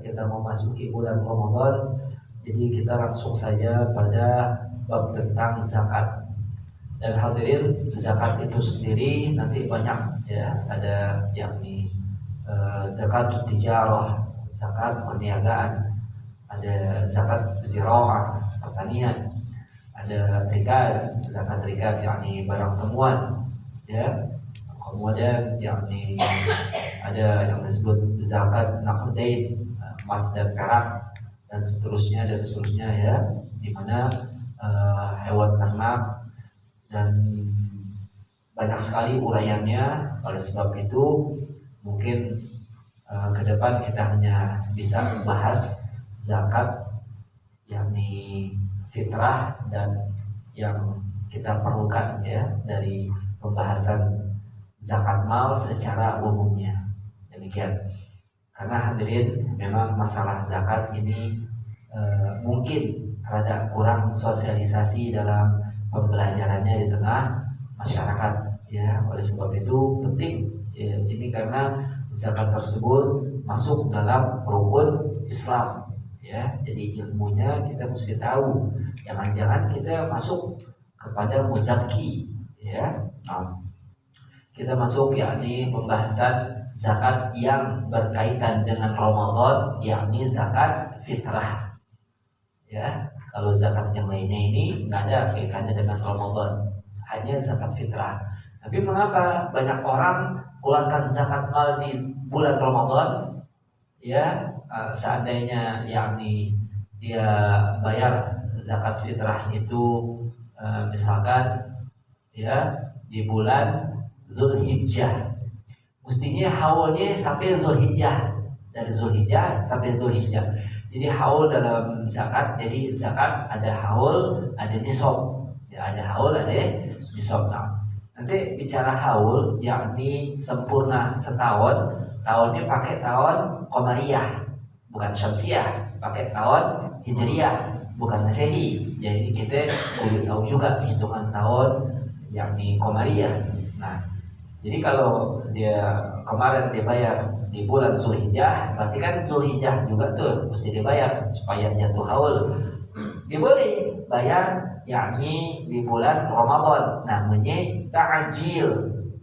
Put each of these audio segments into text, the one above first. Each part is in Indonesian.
kita memasuki bulan Ramadan, jadi kita langsung saja pada bab tentang zakat. Dan hadirin, zakat itu sendiri nanti banyak ya, ada yakni zakat tijarah, zakat perniagaan, ada zakat ziraah, pertanian, ada rikas, zakat rikas yakni barang temuan ya. Kemudian yakni ada yang disebut zakat naqdain, emas dan perak, dan seterusnya ya, di mana hewan ternak, dan banyak sekali uraiannya. Oleh sebab itu mungkin ke depan kita hanya bisa membahas zakat yakni fitrah dan yang kita perlukan ya dari pembahasan zakat mal secara umumnya. Demikian. Karena hadirin, memang masalah zakat ini mungkin rada kurang sosialisasi dalam pembelajarannya di tengah masyarakat ya. Oleh sebab itu penting ya, ini karena zakat tersebut masuk dalam rukun Islam ya. Jadi ilmunya kita mesti tahu, jangan-jangan kita masuk kepada muzaki ya. Kita masuk yakni pembahasan zakat yang berkaitan dengan Ramadan, yakni zakat fitrah ya. Kalau zakat yang lainnya ini nggak ada kaitannya dengan Ramadan, hanya zakat fitrah. Tapi mengapa banyak orang keluarkan zakat mal di bulan Ramadan ya? Seandainya yakni dia bayar zakat fitrah itu misalkan ya di bulan Zulhijjah, mestinya haulnya sampai Zulhijjah, dari Zulhijjah sampai Zulhijjah. Jadi haul dalam zakat, jadi zakat ada haul, ada nisab. Ya, ada haul, ada nisab. Nah, nanti bicara haul, yakni sempurna setahun, tahunnya pakai tahun Qamariyah, bukan Syamsiyah, pakai tahun Hijriyah, bukan Masehi. Jadi kita perlu tahu juga hitungan tahun yakni Qamariyah. Nah, jadi kalau dia kemarin dia bayar di bulan Zulhijjah, berarti kan Zulhijjah juga tuh mesti dibayar supaya jatuh haul. Dia boleh bayar yakni di bulan Ramadan, namanya ta'jil.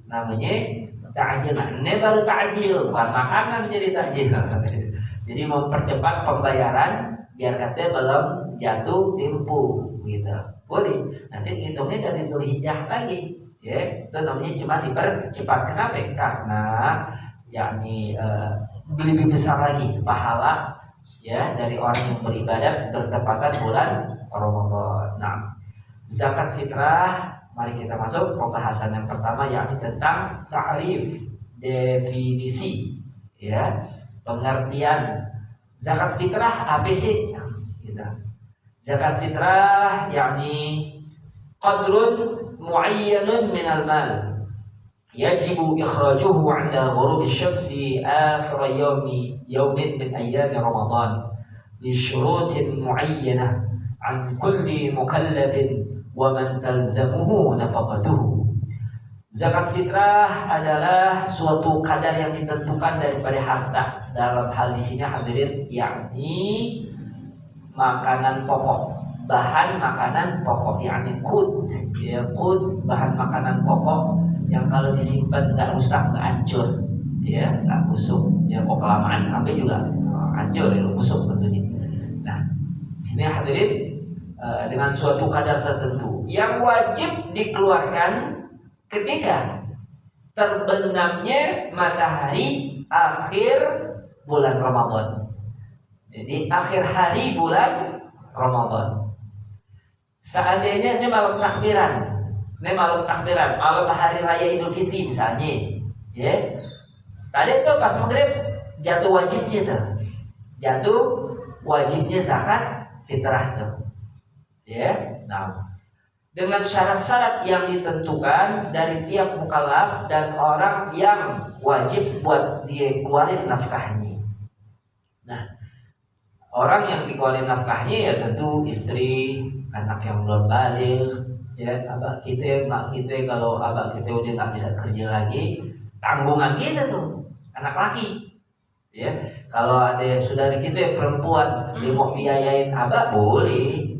Nah, ini baru ta'jil, bukan makanan jadi ta'jil. Jadi mempercepat pembayaran biar katanya belum jatuh tempo gitu. Boleh. Nanti hitungnya dari Zulhijjah lagi. Ya, itu namanya cuma dipercepat. Kenapa? Karena yakni lebih besar lagi pahala ya dari orang yang beribadat bertepatan bulan Ramadan. Nah, zakat fitrah, mari kita masuk pembahasan yang pertama, yakni tentang ta'rif, definisi ya, pengertian zakat fitrah apa sih? Gitu. Zakat fitrah yakni qadrun muayyanun minal mal yajibu ikhrajuhu 'inda ghurubi syamsi akhir yawmin min ayyami Ramadan li syurutin muayyanah 'an kulli mukallafin wa man talzamuhu nafaqatuhu. Zakat fitrah adalah suatu kadar yang ditentukan daripada harta. Dalam hal di sini hadirin yakni makanan pokok, bahan makanan pokok, yakni qut ya, qut bahan makanan pokok yang kalau disimpan nggak rusak, nggak hancur ya, nggak busuk ya, kok kelamaan sampai juga hancur ya, busuk tentunya. Nah, sini hadirin dengan suatu kadar tertentu yang wajib dikeluarkan ketika terbenamnya matahari akhir bulan Ramadan. Jadi akhir hari bulan Ramadan. Seandainya ini malam takbiran, malam hari raya Idul Fitri misalnya, ya. Tadi tuh pas maghrib jatuh wajibnya zakat fitrah tuh, ya. Nah, dengan syarat-syarat yang ditentukan dari tiap mukallaf dan orang yang wajib buat dia keluarin nafkahnya. Nah, orang yang dikeluarin nafkahnya ya tentu istri, anak yang belum balik, ya, abah kita, mak kita. Kalau abah kita udah nggak bisa kerja lagi, tanggungan kita tuh anak laki, Ya, kalau ada saudari kita yang perempuan dia mau biayain abah boleh.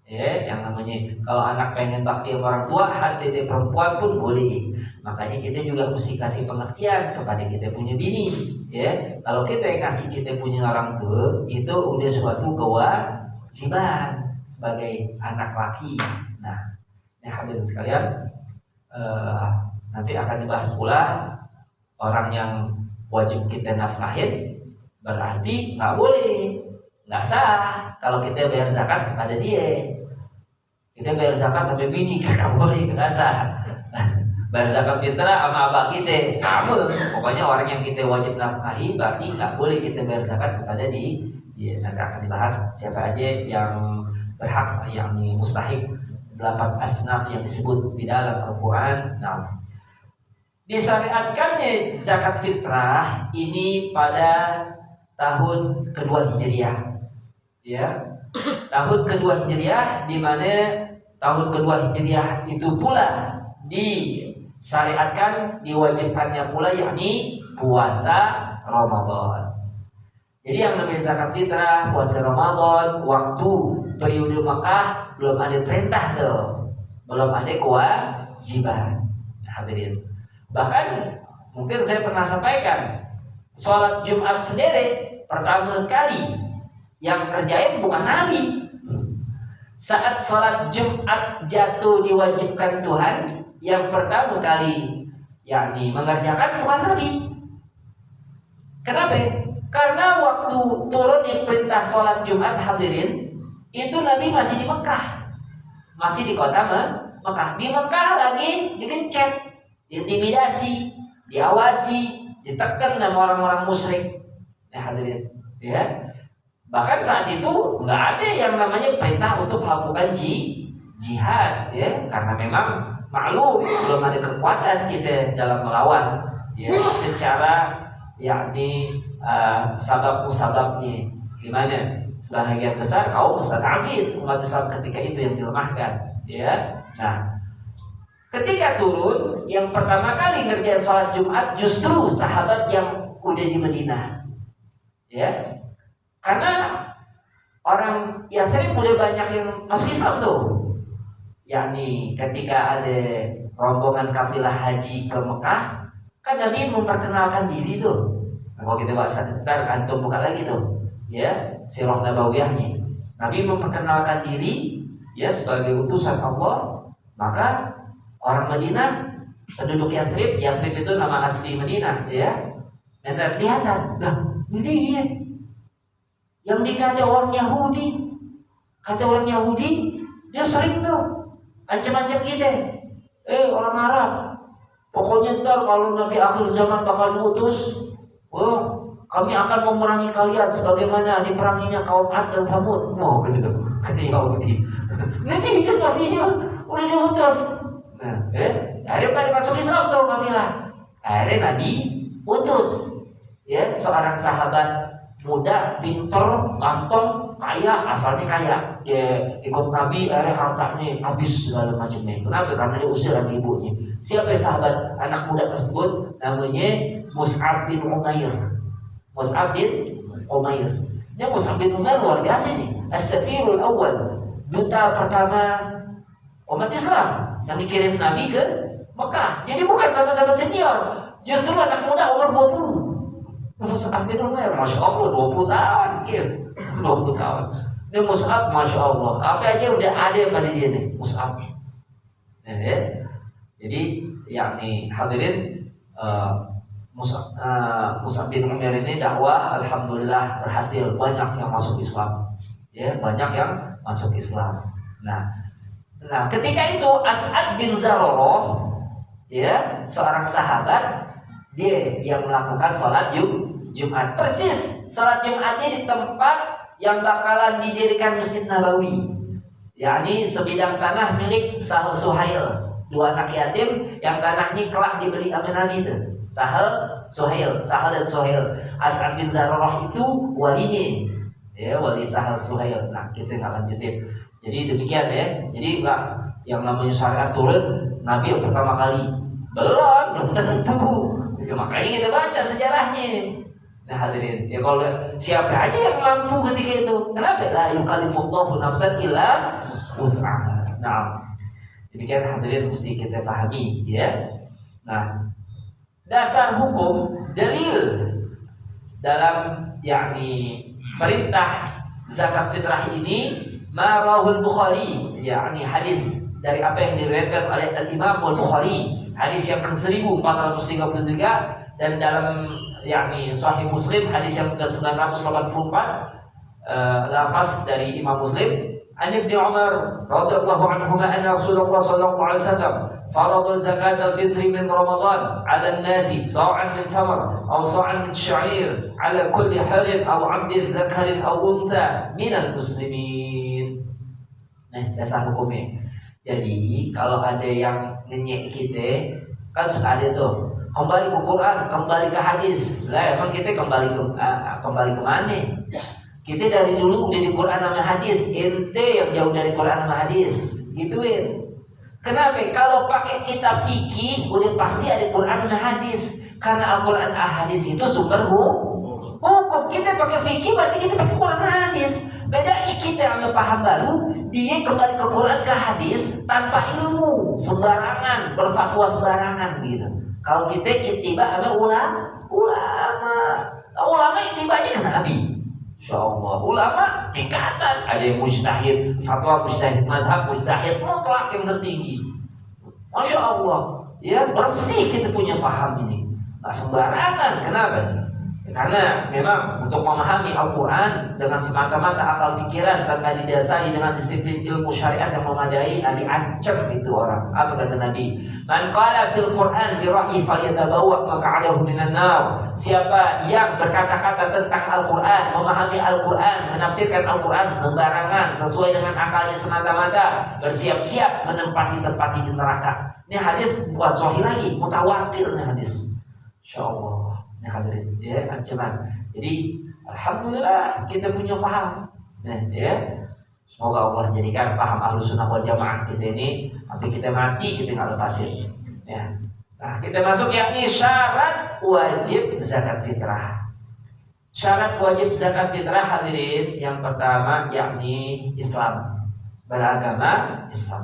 Ya, yang namanya kalau anak pengen bakti sama orang tua, hati dia perempuan pun boleh. Makanya kita juga mesti kasih pengertian kepada kita punya bini. Ya, kalau kita yang kasih kita punya orang tua, itu udah suatu kewajiban sebagai anak laki. Nah, ya hadirin sekalian, nanti akan dibahas pula orang yang wajib kita nafkahin, berarti nggak boleh, nggak sah kalau kita bayar zakat kepada dia. Kita bayar zakat sampai bini nggak boleh, nggak sah. Bayar zakat fitrah sama abah kita sama. Pokoknya orang yang kita wajib nafkahi berarti nggak boleh kita bayar zakat kepada dia. Nanti akan dibahas siapa aja yang berhak, yang mustahik 8 asnaf yang disebut di dalam Al-Quran. Nah, disyariatkannya zakat fitrah ini pada tahun kedua Hijriah, ya, tahun kedua Hijriah, di mana tahun kedua Hijriah itu pula disyariatkan, diwajibkannya pula yakni puasa Ramadan. Jadi yang namanya zakat fitrah, puasa Ramadan, waktu periode Makkah belum ada perintah tuh, belum ada kewajiban. Hadirin. Bahkan mungkin saya pernah sampaikan, sholat Jumat sendiri pertama kali yang kerjain bukan Nabi. Saat sholat Jumat jatuh diwajibkan Tuhan, yang pertama kali yakni mengerjakan bukan Nabi. Kenapa? Karena waktu turunnya perintah sholat Jumat, hadirin, itu Nabi masih di Mekah, masih di kota Mekah. Di Mekah lagi dikencet, diintimidasi, diawasi, ditekan sama orang-orang musyrik. Hadirin, ya. Bahkan saat itu nggak ada yang namanya perintah untuk melakukan jihad, ya, karena memang maklum belum ada kekuatan kita dalam melawan, ya, secara yakni sabab-musababnya gimana. Sebahagian besar kaum mustad'afin umat Islam ketika itu yang dilemahkan, ya. Nah, ketika turun yang pertama kali ngerjain sholat Jumat justru sahabat yang udah di Madinah, ya, karena orang Yathrib udah banyak yang masuk Islam tuh, yakni ketika ada rombongan kafilah haji ke Mekah, kan Nabi memperkenalkan diri tuh. Nah, kalau kita bahas ntar antum buka lagi tuh, ya, sirah nabawiyahnya. Nabi memperkenalkan diri, ya, sebagai utusan Allah. Maka orang Madinah, penduduk Yathrib itu nama asli Madinah, ya. Dan kelihatan, lah ini yang dikata orang Yahudi, kata orang Yahudi, dia sering tuh ancam-ancam kita, orang Arab, pokoknya ntar kalau Nabi akhir zaman bakal diutus, kami akan memerangi kalian sebagaimana diperanginya kaum Ad dan Thamud. Gitu, kata Yahudi. Nanti hidup Nabi-nya udah diutus. Nah, akhirnya masuk Islam tuh kafilah. Akhirnya Nabi utus, ya, seorang sahabat muda, pinter, ganteng, kaya, asalnya kaya. Dia ikut Nabi, akhirnya hartanya habis segala macamnya. Kenapa? Karena dia usir lagi ibunya. Siapa sahabat anak muda tersebut? Namanya Mus'ab bin Umair. Mus'ab bin Umair. Dia Mus'ab bin Umair luar biasa nih. As-Safirul Awal, duta pertama umat Islam yang dikirim Nabi ke Mekah. Jadi bukan sahabat-sahabat senior, justru anak muda umur 20. Mus'ab bin Umair, Masya Allah, 20 tahun, gitu. 20 tahun. Dia Mus'ab, Masya Allah, apa aja udah ada pada dia nih, Mus'ab. Jadi, yakni hadirin, Mus'ab bin Umair ini dakwah, alhamdulillah berhasil, banyak yang masuk Islam, ya, banyak yang masuk Islam. Nah, ketika itu As'ad bin Zararah, ya, seorang sahabat, dia yang melakukan sholat Jumat. Persis sholat Jumatnya di tempat yang bakalan didirikan Masjid Nabawi, yakni sebidang tanah milik Sahal Suhail, 2 anak yatim yang tanahnya kelak dibeli oleh Nabi itu. Sahal dan Suhail. As'ad bin Zararah itu walinya, ya, wali Sahal Suhail. Nah, kita nggak lanjutin. Jadi demikian, ya. Jadi nggak yang namanya syariat turun Nabi yang pertama kali belum tentu. Ya, makanya kita baca sejarahnya. Nah hadirin, ya kalau siapa aja yang mampu ketika itu, kenapa? La yukallifullahu nafsan illa wus'aha. Nah, demikian hadirin mesti kita pahami, ya. Nah, dasar hukum dalil dalam yakni perintah zakat fitrah ini marahul Bukhari, yakni hadis dari apa yang diriwayatkan oleh Al-Imam Al-Bukhari, hadis yang ke-1433, dan dalam yakni Sahih Muslim hadis yang ke-984, lafaz dari Imam Muslim, an Ibnu Umar radhiyallahu anhu anna Rasulullah sallallahu alaihi wasallam farada zakat al-fitr min Ramadan 'ala an-nasi sa'an min tamr aw sa'an min sya'ir 'ala kulli harin aw 'abdin dzakarin aw untha min al-muslimin. Nah, dasar hukumnya. Jadi kalau ada yang ngenyek kita, kan suka ada tuh kembali ke Quran, kembali ke hadis. Lah emang kita kembali ke mana? Kita dari dulu udah di Quran sama hadis. Ente yang jauh dari Quran sama hadis. Gituin. Kenapa? Kalau pakai kitab fikih udah pasti ada Quran sama hadis. Karena Al-Quran hadis itu sumber hukum. Kita pakai fikih berarti kita pakai Quran dan hadis. Bedanya kita ambil paham baru, dia kembali ke Quran ke hadis tanpa ilmu, sembarangan, berfatwa sembarangan gitu. Kalau kita ittiba sama ulama ittibanya ke Nabi. Insyaallah ulama tingkatan, ada yang mujtahid, fatwa mujtahid mazhab, mujtahid mutlak yang tertinggi. Masya Allah, ya bersih kita punya paham ini, nggak sembarangan. Kenapa? Karena memang untuk memahami Al-Quran dengan semata-mata akal pikiran tanpa didasari dengan disiplin ilmu syariat yang memadai, Nabi ancam itu orang. Apa kata Nabi? Man qala fil Quran bi ra'yi falyatabawwa maq'adahu minan nar. Siapa yang berkata-kata tentang Al-Quran, memahami Al-Quran, menafsirkan Al-Quran sembarangan sesuai dengan akalnya semata-mata, bersiap-siap menempati tempat di neraka. Ini hadis bukan sahih lagi, mutawatir nih hadis. Insyaallah. Nah hadirin, ya ancaman. Jadi alhamdulillah kita punya paham. Nah, ya. Semoga Allah jadikan paham Ahlussunnah wal Jamaah kita ini sampai kita mati kita nggak lepasin. Ya. Nah, kita masuk yakni syarat wajib zakat fitrah. Syarat wajib zakat fitrah hadirin, yang pertama yakni Islam, beragama Islam.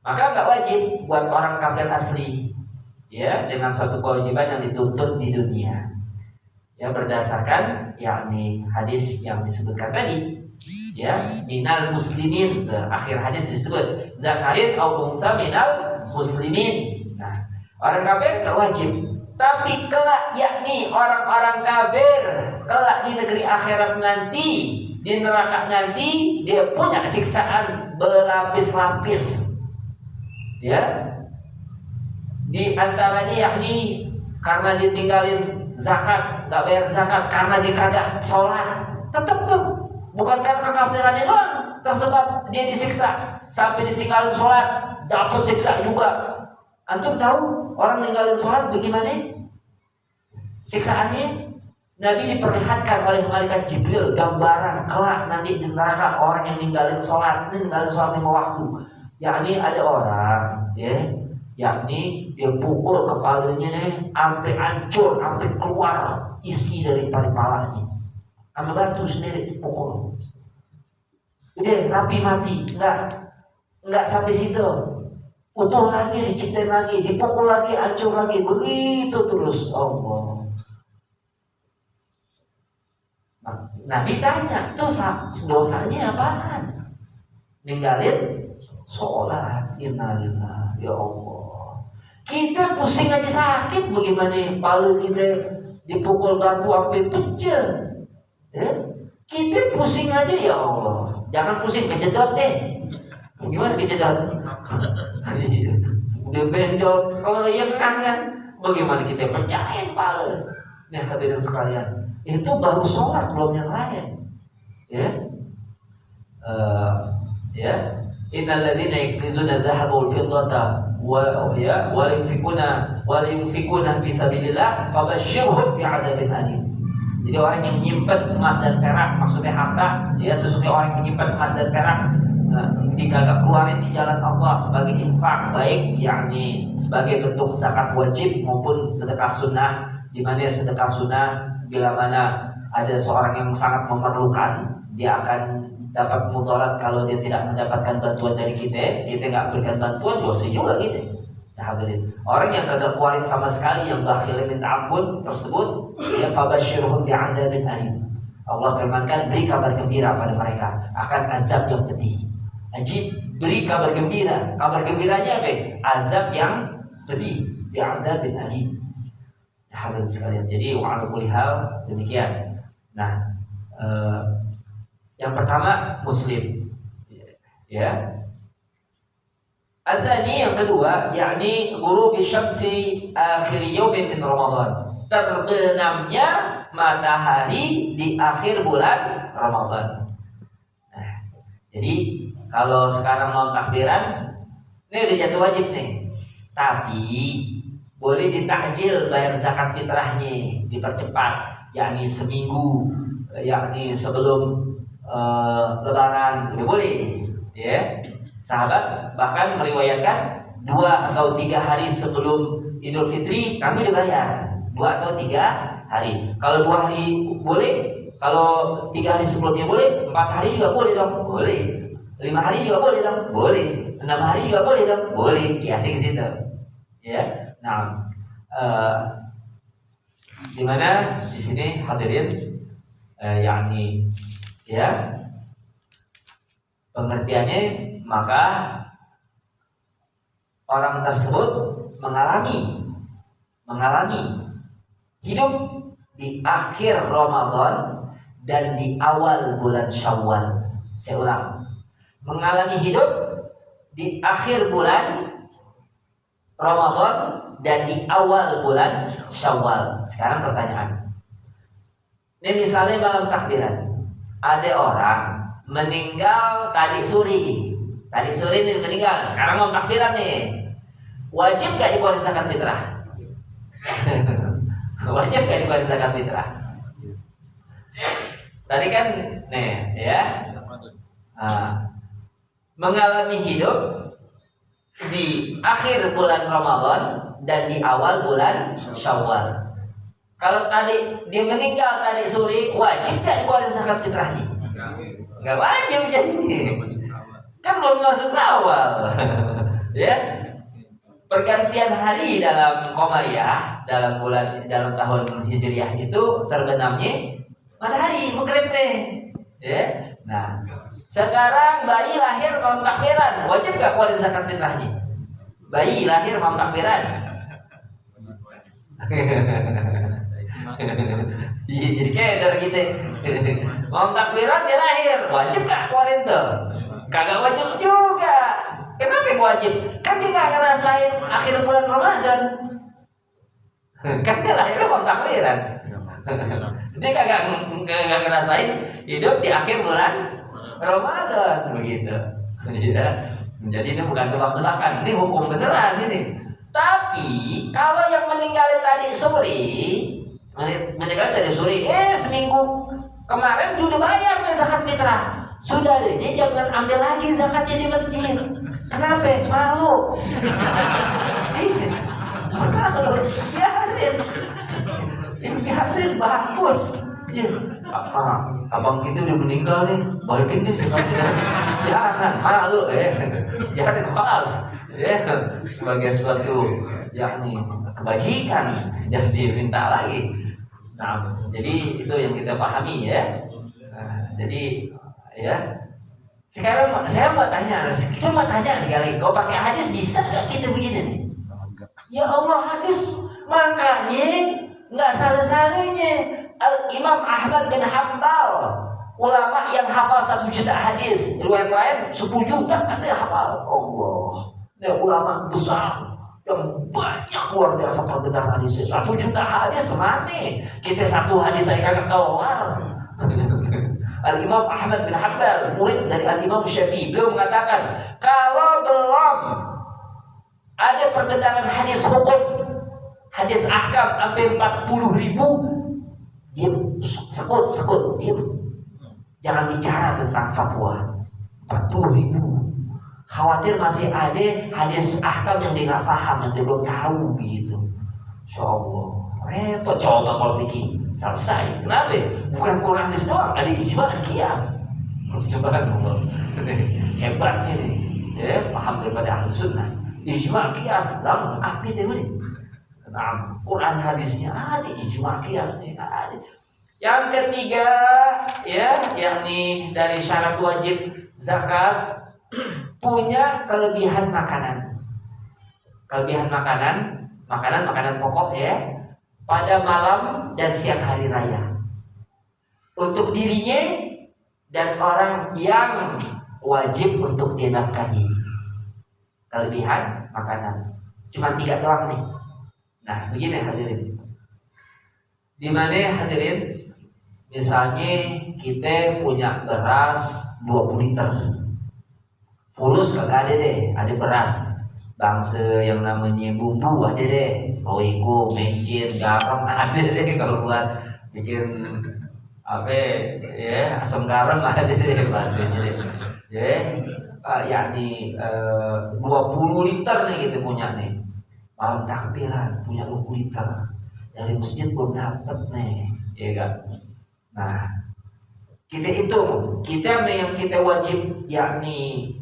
Maka nggak wajib buat orang kafir asli, ya, dengan suatu kewajiban yang dituntut di dunia, ya, berdasarkan yakni hadis yang disebutkan tadi, ya, minal muslimin, akhir hadis disebut zakarin au unsa minal muslimin. Nah, orang kafir nggak wajib, tapi kelak yakni orang-orang kafir kelak di negeri akhirat nanti, di neraka nanti, dia punya siksaan berlapis-lapis, ya. Di antaranya yakni karena ditinggalin zakat, nggak bayar zakat, karena dia kagak sholat, tetap tuh bukan karena kekafirannya doang tersebab dia disiksa, sampai ditinggalin sholat dapat siksa juga. Antum tahu orang ninggalin sholat bagaimana siksaannya? Nabi diperlihatkan oleh malaikat Jibril gambaran kelak nanti di neraka orang yang ninggalin sholat lima waktu. Yakni ada orang, ya, yakni dia pukul kepalanya nih sampai hancur, sampai keluar isi dari kepalanya, sama batu sendiri dipukul. Udah rapi mati, enggak sampai situ, utuh lagi, diciptain lagi, dipukul lagi, hancur lagi, begitu terus. Allah. Nabi tanya, tuh dosanya apaan? Ninggalin sholat. Innalillah, ya Allah. Kita pusing aja sakit, bagaimana palu kita dipukul batu sampai pecah, ya? Kita pusing aja, ya Allah. Jangan pusing, kejedot deh. Gimana kejedot? Udah bendol, keleyengan kan? Bagaimana kita pecahin palu? Nah, hadirin sekalian, itu baru sholat, belum yang lain, ya. Ya, innal ladzina yaknizuna dzahaba wal fiddata wa yunfikuna fi sabilillah fabashshirhum bi'adzabin alim. Jadi orang yang menyimpan emas dan perak, maksudnya harta, ya, sesungguhnya orang yang menyimpan emas dan perak dikagak keluarin di jalan Allah sebagai infak, baik yakni sebagai bentuk zakat wajib maupun sedekah sunnah, di mana sedekah sunnah bila mana ada seorang yang sangat memerlukan, dia akan dapat mudarat kalau dia tidak mendapatkan bantuan dari kita nggak berikan bantuan, dosa juga kita. Nah, hadirin, orang yang kagak kuarit sama sekali, yang bakhil minta ampun tersebut, ya fabasyirhum bi'adzabin alim. Allah firmankan, beri kabar gembira pada mereka akan azab yang pedih. Ajib, beri kabar gembira. Kabar gembiranya apa? Azab yang pedih, bi'adzabin alim. Nah, hadirin sekalian, jadi wa'ala kulli hal demikian. Nah, yang pertama muslim, ya. Azani yang kedua, yakni ghurubi syamsi akhir yaumin min Ramadan. Terbenamnya matahari di akhir bulan Ramadan. Nah, jadi kalau sekarang mau takbiran, ini udah jatuh wajib nih. Tapi boleh ditakjil bayar zakat fitrahnya, dipercepat, yakni seminggu, yakni sebelum Lebaran, udah boleh, ya. Sahabat bahkan meriwayatkan 2 atau 3 hari sebelum Idul Fitri kami dibayar 2 atau 3 hari. Kalau 2 hari boleh, kalau 3 hari sebelumnya boleh, 4 hari juga boleh dong, boleh. 5 hari juga boleh dong, boleh. 6 hari juga boleh dong, boleh. Kiasi ke situ, ya. Nah, di mana di sini hadirin, yakni, ya, pengertiannya, maka orang tersebut mengalami hidup di akhir Ramadan dan di awal bulan Syawal. Saya ulang, mengalami hidup di akhir bulan Ramadan dan di awal bulan Syawal. Sekarang pertanyaan, ini misalnya malam takbiran, ada orang meninggal tadi sore ini meninggal, sekarang mau takbiran nih, wajib gak dikeluarin zakat fitrah? Wajib gak dikeluarin zakat fitrah? Tadi kan nih, ya, mengalami hidup di akhir bulan Ramadan dan di awal bulan Syawal. Kalau tadi dia meninggal tadi sore, wajib gak dikeluarin zakat fitrahnya? Nggak wajib jadi, kan belum masuk awal. Ya, pergantian hari dalam Komariah, dalam tahun Hijriah itu terbenamnya matahari maghrib nih, ya. Nah, sekarang bayi lahir malam takbiran, wajib gak keluarin zakat fitrahnya? Bayi lahir malam takbiran. Iya, jadi kayak dari kita mau takbiran dia lahir, wajib gak keluarin tuh? Kagak wajib juga. Kenapa wajib? Kan dia gak ngerasain akhir bulan Ramadan. Kan dia lahirnya mau takbiran. Dia kagak ngerasain hidup di akhir bulan Ramadan, begitu. Ya. Jadi ini bukan tebak-tebakan, ini hukum beneran ini. Tapi kalau yang meninggal tadi sore, seminggu kemarin dia udah bayar nih zakat fitrah. Saudaranya jangan ambil lagi zakatnya di masjid. Kenapa? Malu. Malu. Biarin bagus. Ya, abang kita udah meninggal nih, balikin deh zakatnya. Jangan malu, jangan kelas. Ya, sebagai suatu yakni kebajikan, jangan diminta lagi. Nah, jadi itu yang kita pahami, ya. Jadi, ya. Sekarang saya mau tanya sekali, kau pakai hadis bisa nggak kita begini nih? Ya Allah, hadis makanya nggak salah-salahnya. Imam Ahmad bin Hanbal, ulama yang hafal 1 juta hadis, riwayat lain 10 juta katanya hafal. Allah, ya, ulama besar yang banyak luar biasa pendengar hadis. 1 juta hadis mana? Kita 1 hadis saya kagak keluar. Al-Imam Ahmad bin Hanbal, murid dari Al-Imam Syafi'i, beliau mengatakan, kalau belum ada perkenalan hadis hukum, hadis ahkam sampai 40.000, diam, sekut, diam. Jangan bicara tentang fatwa. 40.000. Khawatir masih ada hadis ahkam yang dia nggak paham, yang dia belum tahu, gitu. Insyaallah repot coba kalau fikih. selesai. Kenapa? Bukan Quranis doang, ada ijma dan qiyas. Subhanallah. Hebat ini. Ya, paham daripada ahli sunnah. Ijma qiyas lengkap gitu ini. Nah, Quran hadisnya ada, ijma qiyasnya ada. Yang ketiga, ya, yakni dari syarat wajib zakat punya kelebihan makanan. Kelebihan makanan pokok ya, pada malam dan siang hari raya. Untuk dirinya dan orang yang wajib untuk dinafkahi. Kelebihan makanan. Cuma 3 doang nih. Nah, begini hadirin. Di mana hadirin? Misalnya kita punya beras 20 liter. Fulus kagak ada deh, ada beras bangsa yang namanya bumbu ada deh, roiko, mencin, garam ada deh kalau buat bikin apa ya, asam garam ada deh bahasanya deh. Yakni 20 liter nih kita punya nih. Malam takbiran punya 20 liter. Dari masjid belum dapat nih, ya kan? Nah, kita hitung, kita yang kita wajib yakni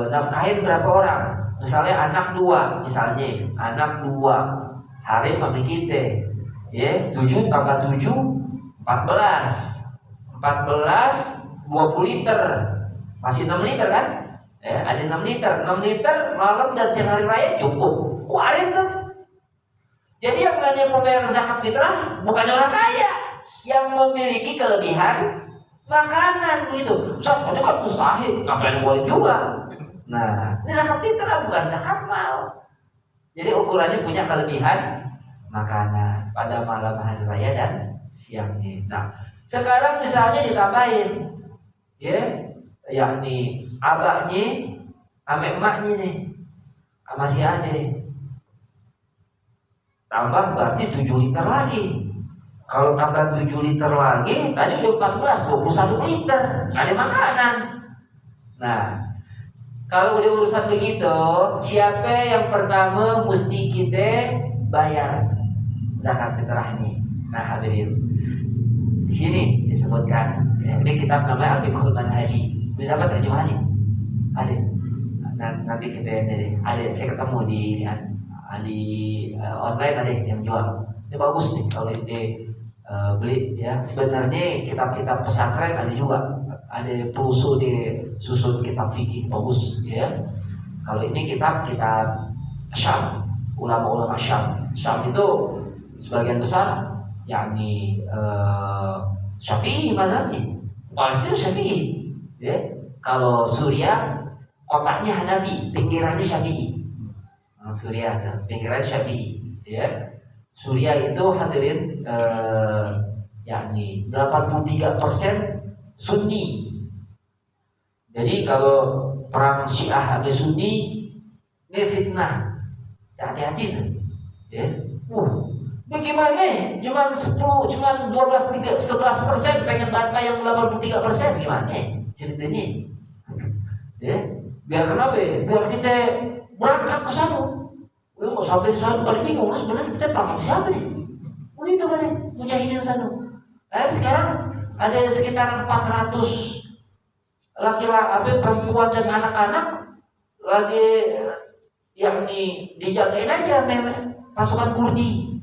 nafkahin berapa orang? Misalnya anak 2, misalnya anak 2 hari mami kita, ya 7 tambah 7 14 20 liter, masih 6 liter kan? Ada 6 liter malam dan siang hari raya cukup. Kuarin tuh. Jadi yang nanya pembayaran zakat fitrah bukan orang kaya yang memiliki kelebihan makanan begitu. Zakatnya kan mustahil, ngapain boleh juga. Nah, ini zakat fitrah bukan zakat mal. Jadi ukurannya punya kelebihan makanan pada malam hari raya dan siangnya. Nah, sekarang misalnya ditambahin, ya, yakni abahnya, ame emaknya nih, sama si ade. Tambah berarti 7 liter lagi. Kalau tambah 7 liter lagi, tadi udah 21 liter. Ada makanan. Nah, kalau udah urusan begitu, siapa yang pertama mesti kita bayar zakat fitrahnya? Nah, hadirin. Di sini disebutkan, ya, ini kitab namanya Al-Fiqhul Manhaji. Bisa dapat terjemahannya? Ada. Nah, nanti kita ada, saya ketemu di online ada yang jual. Ini bagus nih kalau itu beli ya. Sebenarnya kitab-kitab pesantren ada juga. Ada perusuh di susun kitab fikih bagus ya. Kalau ini kitab Syam, ulama-ulama Syam. Syam itu sebagian besar yakni Syafi'i mazhabnya. Palestina Syafi'i ya. Kalau Suriah kotaknya Hanafi, pinggirannya Syafi'i. Suriah pinggirannya Syafi'i ya. Suriah itu hadirin yakni 83% Sunni. Jadi kalau perang Syiah sama Sunni ini fitnah. Hati-hati tuh. Ya. Bagaimana? Cuman 11% pengen bantai yang 83% gimana? Ceritanya. Ya. Biar kenapa? Biar kita berangkat ke sana. Nggak sampai di sana pada bingung sebenarnya kita perang siapa nih? Begitu kan? Mujahidin sana. Sekarang ada sekitar 400 laki-laki perempuan dan anak-anak lagi yakni dijagain aja pasukan Kurdi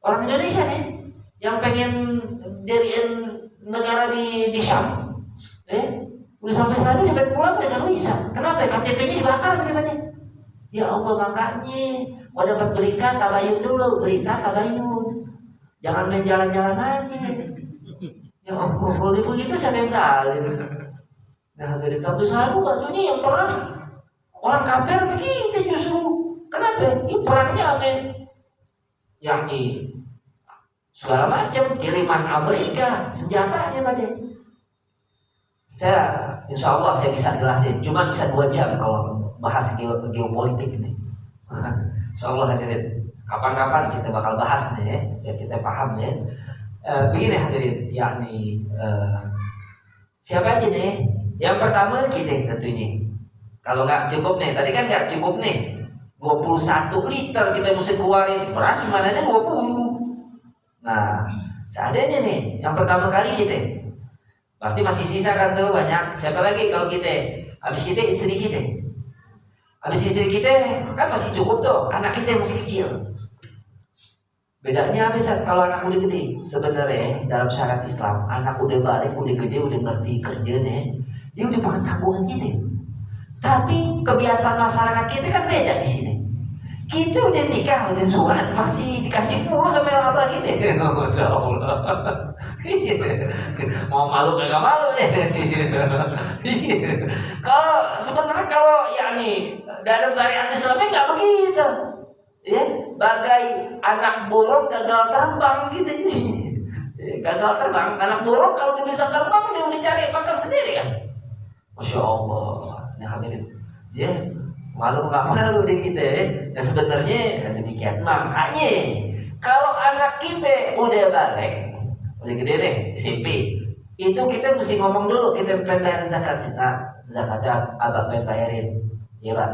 orang Indonesia nih yang pengen diriin negara di Syam, udah sampai sana dia pulang udah gak bisa. Kenapa? KTP-nya dibakar bagaimana? Ya Allah, makanya mau dapat berita tabayun dulu, jangan main jalan-jalan aja. Ya Allah, boleh begitu siapa yang saling? Nah, dari satu sahabat waktu ini yang perang orang kafir begitu justru. Kenapa? Ini perangnya yakni segala macam kiriman Amerika senjatanya pada. Insya Allah saya bisa jelasin. Cuma bisa 2 jam kalau bahas geopolitik ini. Insya Allah hadirin. Kapan-kapan kita bakal bahas nih ya kita paham ya. Begini hadirin, yakni siapa aja nih? Yang pertama kita tentunya. Kalau nggak cukup nih, tadi kan nggak cukup nih. 21 liter kita mesti keluarin, beras cuma ada 20. Nah, seadanya nih, yang pertama kali kita. Berarti masih sisa kan tuh banyak. Siapa lagi kalau kita? Habis kita istri kita. Habis istri kita kan masih cukup tuh, anak kita yang masih kecil. Bedanya apa sih kalau anak udah gede? Sebenarnya dalam syarat Islam, anak udah balik, udah gede, udah ngerti kerjanya, dia udah bukan tanggungan kita. Tapi kebiasaan masyarakat kita kan beda di sini. Kita udah nikah, udah surat, masih dikasih puluh sama yang abah kita. Masya Allah. Mau malu kagak malu deh. Kalau yakni dalam syariat Islam nggak begitu. Ya, bagai anak burung gagal terbang gitu. Gagal terbang, anak burung kalau dia bisa terbang dia udah cari makan sendiri kan. Masya Allah. Nah hadirin, ya malu nggak malu deh kita ya. Nah sebenarnya demikian. Makanya kalau anak kita udah balik, udah gede deh, SMP, itu kita mesti ngomong dulu kita pengen bayarin zakatnya. Nah zakatnya abang pengen bayarin, ya Pak,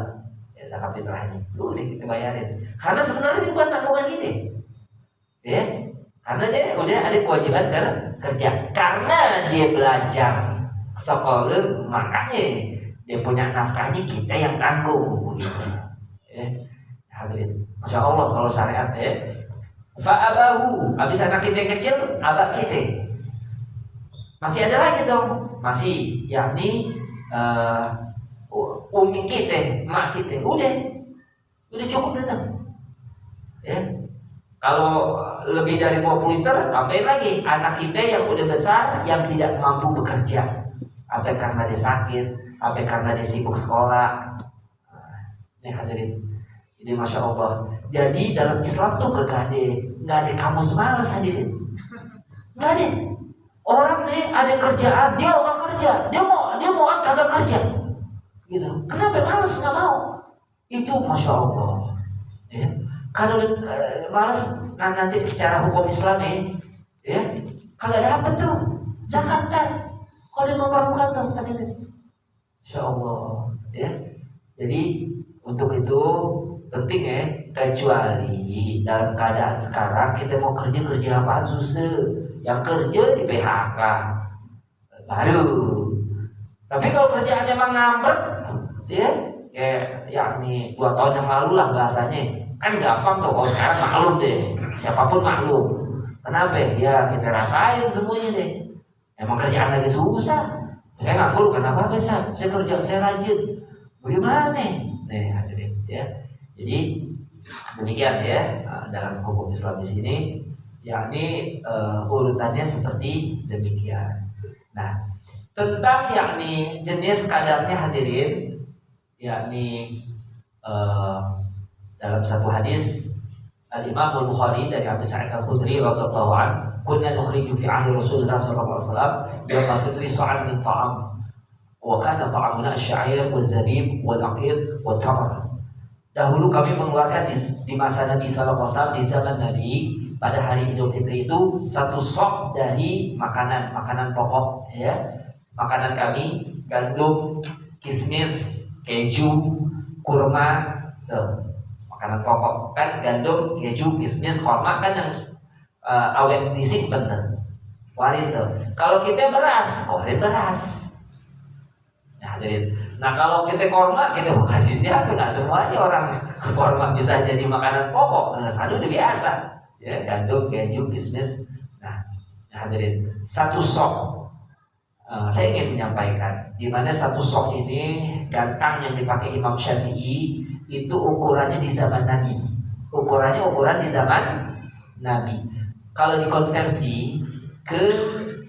ya zakat fitrahnya, udah kita bayarin. Karena sebenarnya itu bukan tanggungan kita, ya. Karena dia udah ada kewajiban kerja. Karena dia belajar sekolah, makanya dia punya nafkahnya kita yang tanggung begitu. Hadirin, Masya Allah kalau syariat ya. Fa'abahu, habis anak kita yang kecil, abah kita. Masih ada lagi dong, masih yakni umi kita, mak kita, udah cukup datang. Ya. Kalau lebih dari 20 liter, tambahin lagi anak kita yang udah besar, yang tidak mampu bekerja, apa karena dia sakit, apa karena dia sibuk sekolah. Ini hadirin, ini Masya Allah. Jadi dalam Islam tuh nggak ada kamus malas hadirin, nggak ada. Orang nih ada kerjaan, dia nggak kerja, dia mau kagak kerja, gitu. Kenapa malas nggak mau? Itu Masya Allah. Ya. Kalau malas nanti secara hukum Islam ya, kagak dapat tuh zakat kan? Kalau dia memperlukan tuh tadi. Insya Allah ya. Jadi untuk itu penting ya, kecuali dalam keadaan sekarang kita mau kerja apa susah, yang kerja di PHK baru. Tapi kalau kerjaan emang ngambek ya, yakni 2 tahun yang lalu lah bahasanya, kan gampang tuh. Kalau sekarang maklum deh, siapapun maklum. Kenapa? Ya kita rasain semuanya deh. Emang kerjaan lagi susah. Saya nganggur kenapa bisa? Saya kerja, saya rajin. Bagaimana nih? Hadirin ya. Jadi demikian ya dalam hukum Islam di sini, yakni urutannya seperti demikian. Nah, tentang yakni jenis kadarnya hadirin, yakni dalam satu hadis Al-Imam Al-Bukhari dari Abu Sa'id Al-Khudri radhiyallahu anhu, kunna nukhriju fi ahdi Rasulullah sallallahu alaihi wasallam yawm al-fitri sa'an min ta'am wa kana ta'amuna asy-sya'ir waz-zabib wal-aqir wat-tamr. Dahulu kami mengeluarkan di masa Nabi sallallahu alaihi wasallam, di zaman Nabi, pada hari Idul Fitri itu 1 sok dari makanan pokok ya. Makanan kami gandum, kismis, keju, kurma, tuh. Makanan pokok kan gandum, keju, kismis, kurma kan yang awet disimpan tuh. Warin tuh. Kalau kita beras, warin beras. Nah kalau kita kurma, kita mau kasih siapa? Nggak semuanya orang kurma bisa jadi makanan pokok. Nah, udah biasa. Ya, gandum, keju, kismis. Nah, hadirin, 1 sok. Saya ingin menyampaikan, di mana 1 sok ini gantang yang dipakai Imam Syafi'i itu ukurannya di zaman Nabi. Ukuran di zaman Nabi. Kalau dikonversi ke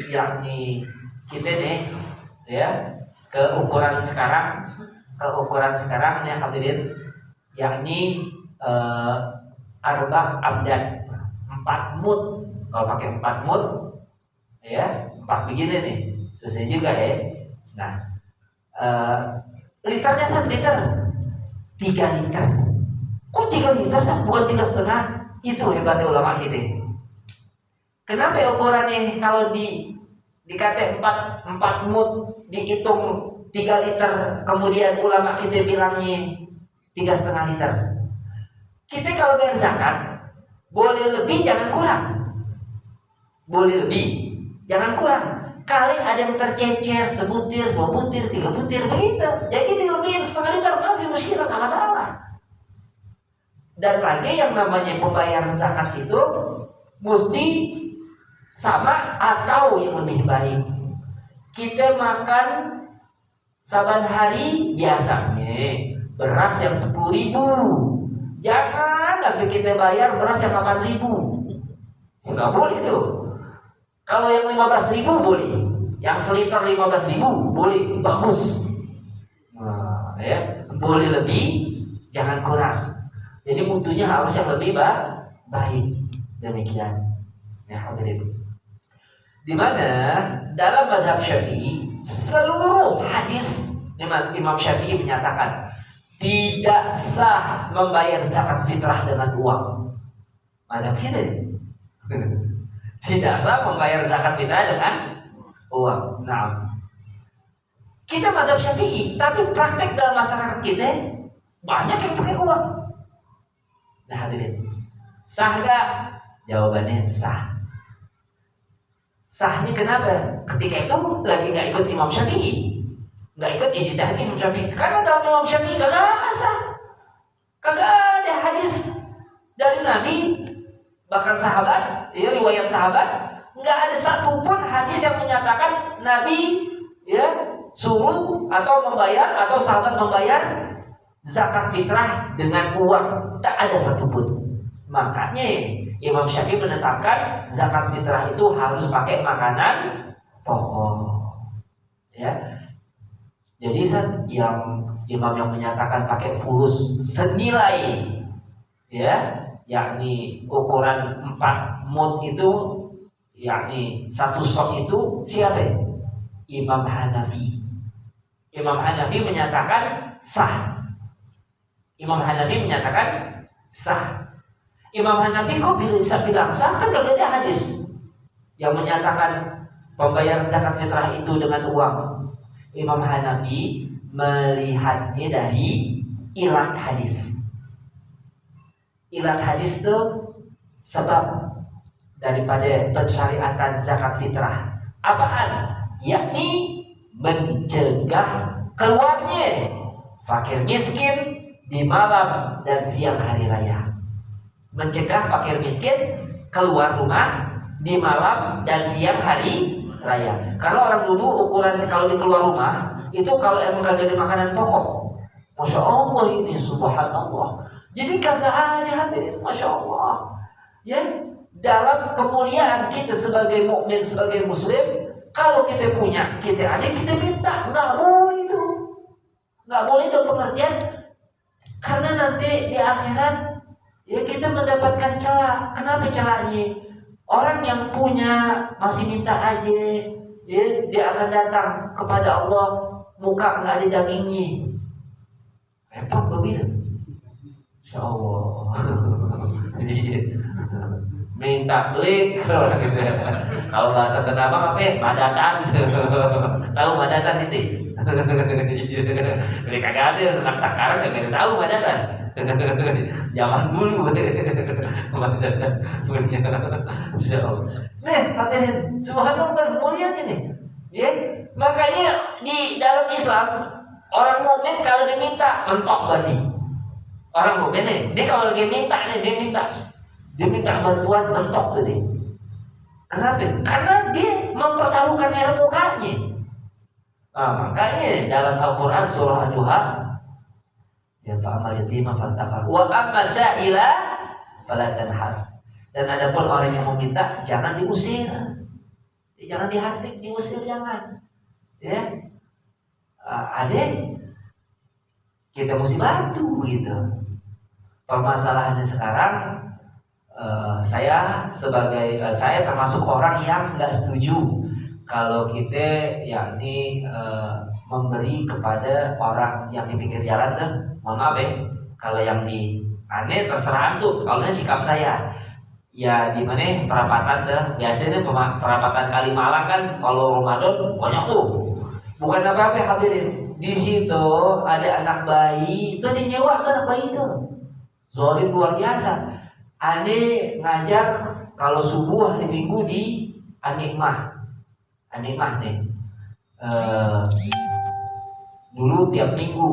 yakni kita nih, ya, ke ukuran sekarang ya hadirin, yakni arba amdan, 4 mud. Kalau pakai 4 mud, ya 4 begini nih, susah juga ya. Nah, liternya 1 liter, 3 liter. Kok 3 liter sih? Bukan 3,5? Itu hebatnya ulama kita. Kenapa ya ukurannya kalau dikata 4 mud dihitung 3 liter, kemudian ulama kita bilangnya 3,5 liter. Kita kalau bayar zakat boleh lebih, jangan kurang. boleh lebih, jangan kurang. Kali ada yang tercecer sebutir, 2 butir, 3 butir begitu, jadi dilebihin setengah liter, maaf muskilah, nggak masalah. Dan lagi yang namanya pembayaran zakat itu mesti sama atau yang lebih baik. Kita makan saban hari biasanya beras yang 10.000, jangan nanti kita bayar beras yang 8.000, nggak boleh tuh. Kalau yang 15.000 boleh, yang seliter 15.000 boleh, bagus. Nah, ya, boleh lebih, jangan kurang. Jadi mutunya harus yang lebih baik. Demikian. Ya, hadirin. Di mana dalam mazhab Syafi'i seluruh hadis Imam Syafi'i menyatakan tidak sah membayar zakat fitrah dengan uang. Mazhab kita tidak sah membayar zakat fitrah dengan uang. Nah, kita mazhab Syafi'i, tapi praktek dalam masyarakat kita banyak yang pakai uang. Nah, hadirin, sah gak? Jawabannya sah. Sahnya kenapa? Ketika itu lagi nggak ikut Imam Syafi'i, nggak ikut ijtihad Imam Syafi'i. Karena dalam Imam Syafi'i kagak sah, kagak ada hadis dari Nabi, bahkan sahabat, ya, riwayat sahabat, nggak ada satupun hadis yang menyatakan Nabi ya suruh atau membayar atau sahabat membayar zakat fitrah dengan uang. Tak ada satupun. Makanya Imam Syafi'i menetapkan zakat fitrah itu harus pakai makanan pokok. Ya. Jadi yang imam yang menyatakan pakai fulus senilai, ya, yakni ukuran 4 mud itu, yakni 1 sok itu siapa? Imam Hanafi. Imam Hanafi menyatakan sah. Imam Hanafi menyatakan sah. Imam Hanafi kok bisa bilang sah? Kan gak ada hadis yang menyatakan pembayaran zakat fitrah itu dengan uang. Imam Hanafi melihatnya dari ilat hadis. Ilat hadis itu sebab daripada pensyariatan zakat fitrah. Apaan? Yakni mencegah keluarnya fakir miskin di malam dan siang hari raya. Mencegah fakir miskin keluar rumah di malam dan siang hari raya. Karena orang dulu ukuran kalau di keluar rumah itu kalau emang kagak ada makanan pokok, masya Allah ini subhanallah. Jadi kagak ada hadirin, masya Allah. Ya, dalam kemuliaan kita sebagai mukmin, sebagai muslim, kalau kita punya, kita ada, kita minta, nggak boleh itu, nggak boleh dalam pengertian. Karena nanti di akhirat ya kita mendapatkan celah. Kenapa celahnya? Orang yang punya masih minta aja, ya, dia akan datang kepada Allah muka nggak ada dagingnya. Repot begitu. Insya Allah. Minta beli gitu. Kalau bahasa Kenabang apa? Madatan. Tahu madatan itu? Beli kagak ada, anak sekarang kagak tahu madatan. Zaman dulu madatan punya. Insya Allah. Nih, hadirin, subhanallah mulia ini. Ya, makanya di dalam Islam orang mukmin kalau diminta mentok berarti. Orang mukmin nih, dia kalau lagi minta nih, dia minta bantuan mentok tadi. Kenapa? Karena dia mempertaruhkan air mukanya. Nah, makanya dalam Al-Quran surah Ad-Duha, ya fa'amal yatima faltaqar wa amma sa'ila fala tanhar. Dan adapun orang yang meminta jangan diusir. Jangan dihardik, diusir jangan. Ya. Adek, kita mesti bantu gitu. Permasalahannya sekarang saya termasuk orang yang nggak setuju kalau kita yakni memberi kepada orang yang di pinggir jalan kan, mohon maaf ya, kalau yang di aneh terserah tuh, kalau sikap saya ya di mana perapatan tuh biasanya perapatan Kalimalang kan kalau Ramadan banyak tuh, bukan apa-apa hadirin, di situ ada anak bayi itu dinyewa tuh anak bayi itu. Zolim luar biasa. Ane ngajar kalau subuh hari Minggu di Anikmah nih. Dulu tiap minggu,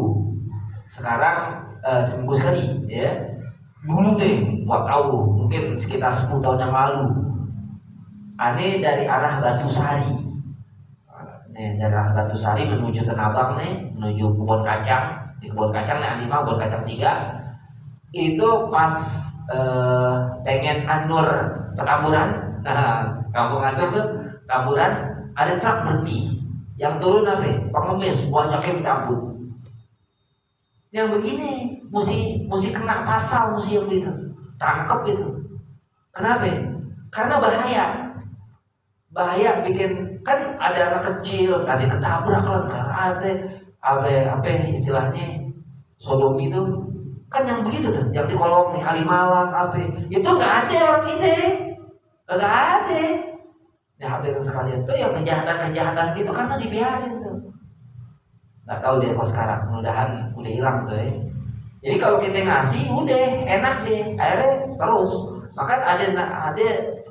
sekarang seminggu sekali, ya. Dulu nih, tahu mungkin sekitar 10 tahun yang lalu. Ane dari arah Batu Sari, nih dari arah Batu Sari menuju Tanah Abang nih, menuju kebun kacang. Di kebun kacang nih Anima, kebun kacang 3. Itu pas pengen anur Petamburan, kampung anur tuh Tamburan, ada truk berhenti. Yang turun apa? Pengemis, banyaknya minta ampun. Yang begini mesti kena pasal, mesti yang gitu, tangkap itu. Kenapa? Karena bahaya bikin, kan ada anak kecil tadi ketabrak lah, apa istilahnya sodomi itu kan yang begitu tuh, yang di kolong di Kalimalang apa itu nggak ada orang kita, nggak ada. Ya hadirin sekalian tuh yang kejahatan gitu karena dibiarin tuh. Nggak tahu deh kalau sekarang, mudah-mudahan udah hilang tuh ya. Jadi kalau kita ngasih udah enak deh, akhirnya terus. Maka ada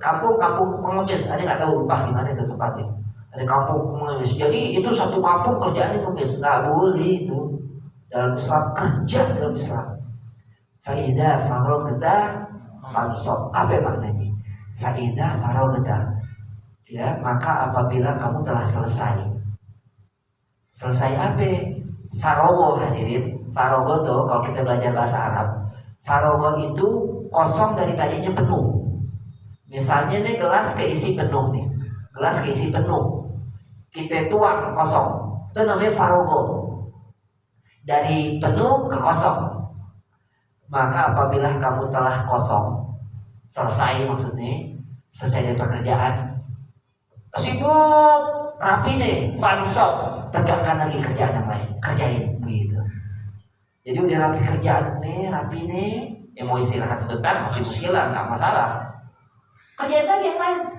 kampung pengemis, ada nggak tahu lupa gimana itu tempatnya. Ada kampung pengemis. Jadi itu satu kampung kerjaannya pengemis, nggak boleh itu dalam Islam, kerja dalam Islam. Faidah farogda fansop, apa maknanya? Faidah farogda, ya maka apabila kamu telah selesai apa? Farogo, hadirin. Farogo tuh kalau kita belajar bahasa Arab, farogo itu kosong dari tadinya penuh. Misalnya nih gelas keisi penuh nih, gelas keisi penuh, kita tuang kosong, itu namanya farogo. Dari penuh ke kosong. Maka apabila kamu telah kosong, selesai maksudnya, selesai dari pekerjaan, sibuk, rapi nih, fansop, tegakkan lagi kerjaan yang lain, kerjain begitu. Jadi udah rapi kerjaan nih, ya mau istirahat sebentar, mau hilang, nggak masalah. Kerjain lagi yang lain,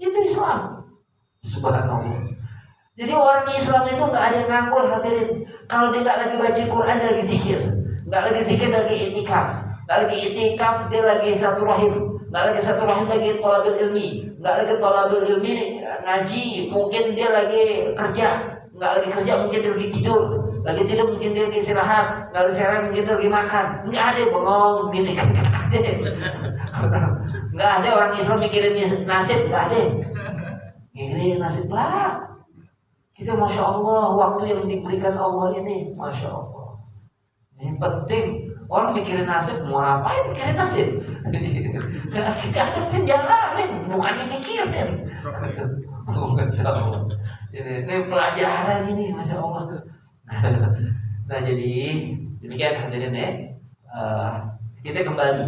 itu Islam. Subhanallah. Jadi orang Islam itu nggak ada yang nganggur, hadirin. Kalau dia nggak lagi baca Quran, dia lagi zikir. Nggak lagi zikir, lagi itikaf. Nggak lagi itikaf, dia lagi silaturahim. Nggak lagi silaturahim, lagi thalabul ilmi. Nggak lagi thalabul ilmi ngaji, mungkin dia lagi kerja. Nggak lagi kerja, mungkin dia lagi tidur. Lagi tidur mungkin dia lagi istirahat. Nggak lagi istirahat, mungkin dia lagi makan. Nggak ada bengong gini. Nggak ada orang Islam mikirin nasib, nggak ada. Mikirin nasib lah. Kita Masya Allah, waktu yang diberikan Allah ini, Masya Allah. Ini penting. Orang mikirin nasib, mau ngapain mikirin nasib? Kita akan jalanin, bukan dipikirin. Masya Allah. Ini pelajaran ini, Masya Allah. Nah jadi demikian hadirin ya. Kita kembali.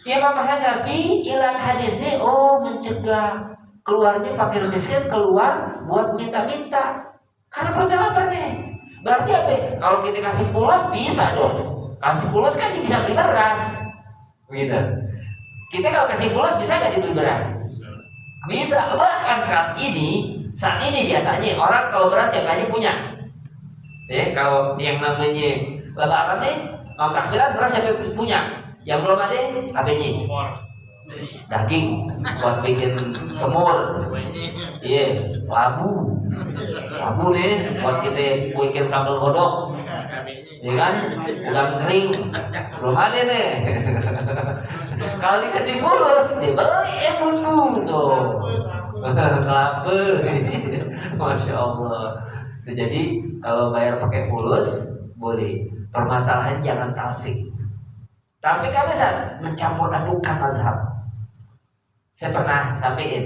Imam Hanafi ilat hadis ini, mencegah keluarnya fakir miskin keluar buat minta-minta karena perutnya lapar nih. Berarti apa? Kalau kita kasih pulas bisa dong. Kasih pulas kan bisa beli beras, begitu. Kita kalau kasih pulas bisa nggak dibeli beras? Bisa. Bahkan saat ini biasanya orang kalau beras yang lain punya. Kalau yang namanya lebaran nih, mau takbiran beras yang punya. Yang belum ada, apa-nya? Daging buat bikin semur, labu nih buat kita bikin sambal godok, ya kan? Udang kering belum ada nih. Kalau dikasih fulus dibeli bumbu tuh, kelapa, Masya Allah. Jadi kalau bayar pakai fulus boleh. Permasalahan jangan tafik. Tafik apa sih? Mencampur adukan mazhab. Saya pernah sampaikan,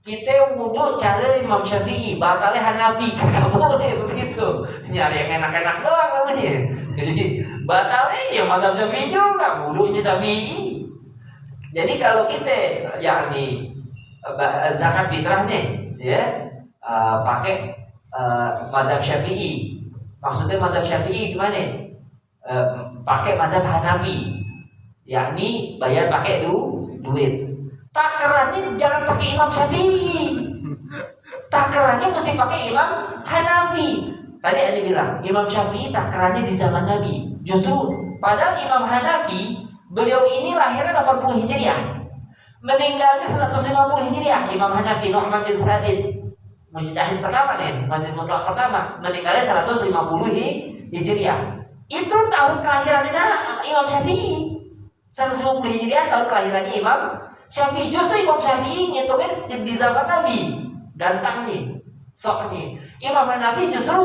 kita wudhu cara Imam Syafi'i, batalnya Hanafi, nggak boleh begitu. Nyari yang enak-enak doang namanya. Jadi batalnya ya mazhab Syafi'i juga, wudhunya Syafi'i. Jadi kalau kita yakni zakat fitrah nih, ya pakai mazhab Syafi'i. Maksudnya mazhab Syafi'i gimana? Pakai mazhab Hanafi, yakni bayar pakai duit. Takarannya jangan pakai Imam Syafi'i. Takarannya mesti pakai Imam Hanafi. Tadi ada bilang Imam Syafi'i takarannya di zaman Nabi. Justru padahal Imam Hanafi beliau ini lahirnya 80 Hijriah. meninggalnya 150 Hijriah. Imam Hanafi Nu'man bin Thabit, mujtahid pertama nih, mujtahid mutlak pertama, meninggalnya 150 Hijriah. Itu tahun kelahirannya Imam Syafi'i. 150 Hijriah tahun kelahirannya Imam Syafi'i. Justru Imam Syafi'i ngitungin di zaman Nabi gantangnya, soknya. Imam Hanafi justru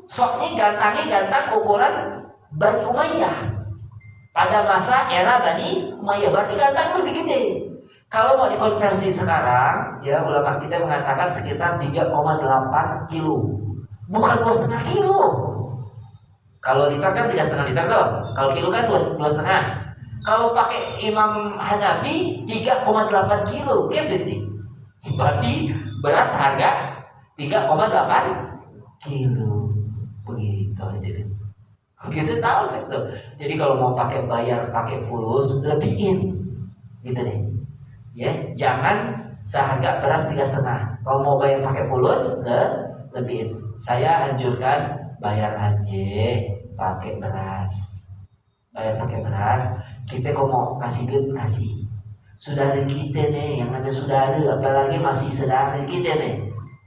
soknya gantangnya gantang ukuran Bani Umayyah pada masa era Bani Umayyah, berarti gantang lebih gede. Kalau mau dikonversi sekarang, ya ulama kita mengatakan sekitar 3,8 kilo, bukan 2,5 kilo. Kalau liter kan 3,5 liter tuh, kalau kilo kan 2,5. Kalau pakai Imam Hanafi 3,8 kilo, berarti beras harga 3,8 kilo, begitu jadi. Gitu tahu gitu. Jadi kalau mau bayar pakai fulus lebihin, gitu deh. Ya, jangan seharga beras 3,5. Kalau mau bayar pakai fulus lebihin. Saya anjurkan bayar aja pakai beras. Bayar pakai beras. Kita kalau mau kasih duit kasih. Saudara kita nih, yang ada saudara, apalagi masih saudara kita nih.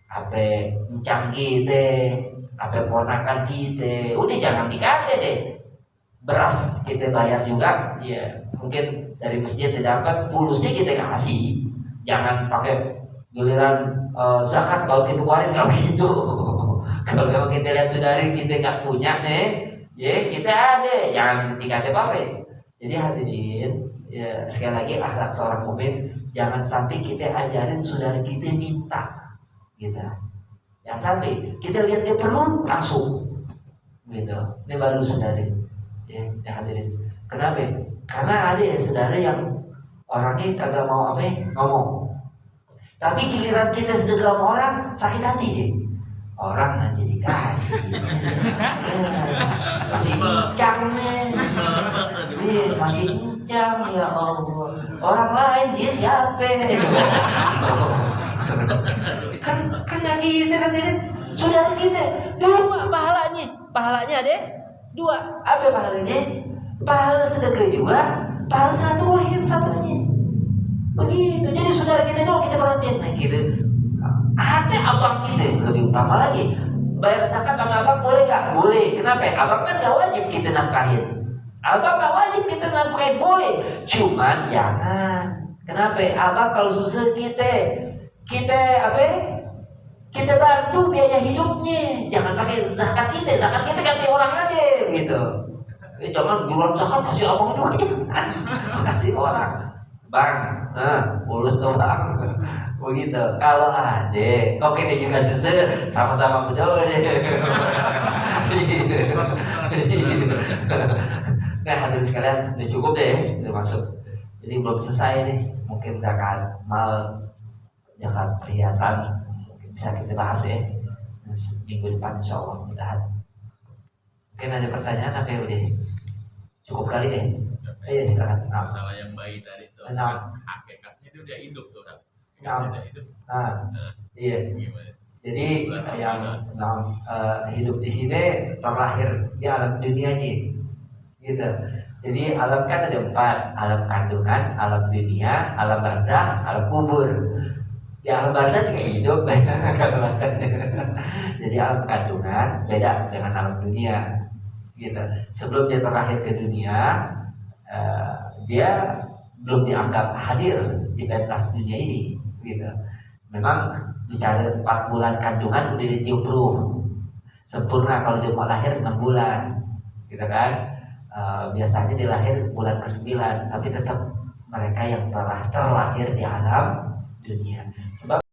Apa encang kita, apa ponakan kita, udah jangan dikata deh. Beras kita bayar juga, ya mungkin dari masjid tidak dapat, fulusnya kita kasih. Jangan pakai giliran zakat baru kita keluarin, nggak begitu. Kalau kita lihat saudara kita nggak punya nih, ya kita ada, jangan dikata apa. Jadi hadirin, ya sekali lagi akhlak seorang mukmin, jangan sampai kita ajarin saudara kita minta. Gitu. Yang sampai kita lihat dia perlu langsung, gitu. Ini baru saudara, ya hadirin. Kenapa? Karena ada ya saudara yang orangnya kagak mau ngomong. Tapi giliran kita sedekah sama orang sakit hati deh. Orang nanti dikasih, masih bincang nih, masih bincang ya Allah. Orang lain dia siapa? kan lagi kita nanti saudara kita dua pahalanya deh dua. Apa pahalanya? Pahala sedekah juga, pahala silaturahim satunya. Begitu. Jadi saudara kita dulu kita perhatiin nah gitu. Ada abang kita lebih utama lagi. Bayar zakat sama abang boleh gak? Boleh. Kenapa? Abang kan gak wajib kita nafkahin. Abang gak wajib kita nafkahin, boleh. Cuman jangan. Kenapa? Abang kalau susah kita bantu biaya hidupnya. Jangan pakai zakat kita kasih orang aja gitu. Jangan jual zakat kasih abang juga jangan. Kasih orang. Bang, urus dong bang. Begitu. Kalau ada, kok kita juga susah sama-sama berdoa deh. Nah hadirin sekalian, udah cukup deh, udah masuk. Jadi belum selesai nih, mungkin zakat mal, zakat perhiasan, mungkin bisa kita bahas ya minggu depan insya Allah mudah-mudahan. Mungkin ada pertanyaan apa ya udah cukup kali deh. Ayo silakan. Masalah yang bayi tadi itu, hakikatnya itu udah hidup tuh kan? Udah hidup. Iya. Gimana? Jadi yang hidup di sini terlahir di alam dunianya, gitu. Jadi alam kan ada 4, alam kandungan, alam dunia, alam barzakh, alam kubur. Di alam barzakh juga hidup. Jadi alam kandungan beda dengan alam dunia, gitu. Sebelum dia terlahir ke dunia, dia belum dianggap hadir di pentas dunia ini, gitu. Memang bicara 4 bulan kandungan udah ditiup ruh sempurna kalau dia mau lahir 6 bulan, gitu kan. Biasanya dilahir bulan ke-9, tapi tetap mereka yang telah terlahir di alam dunia. Sebab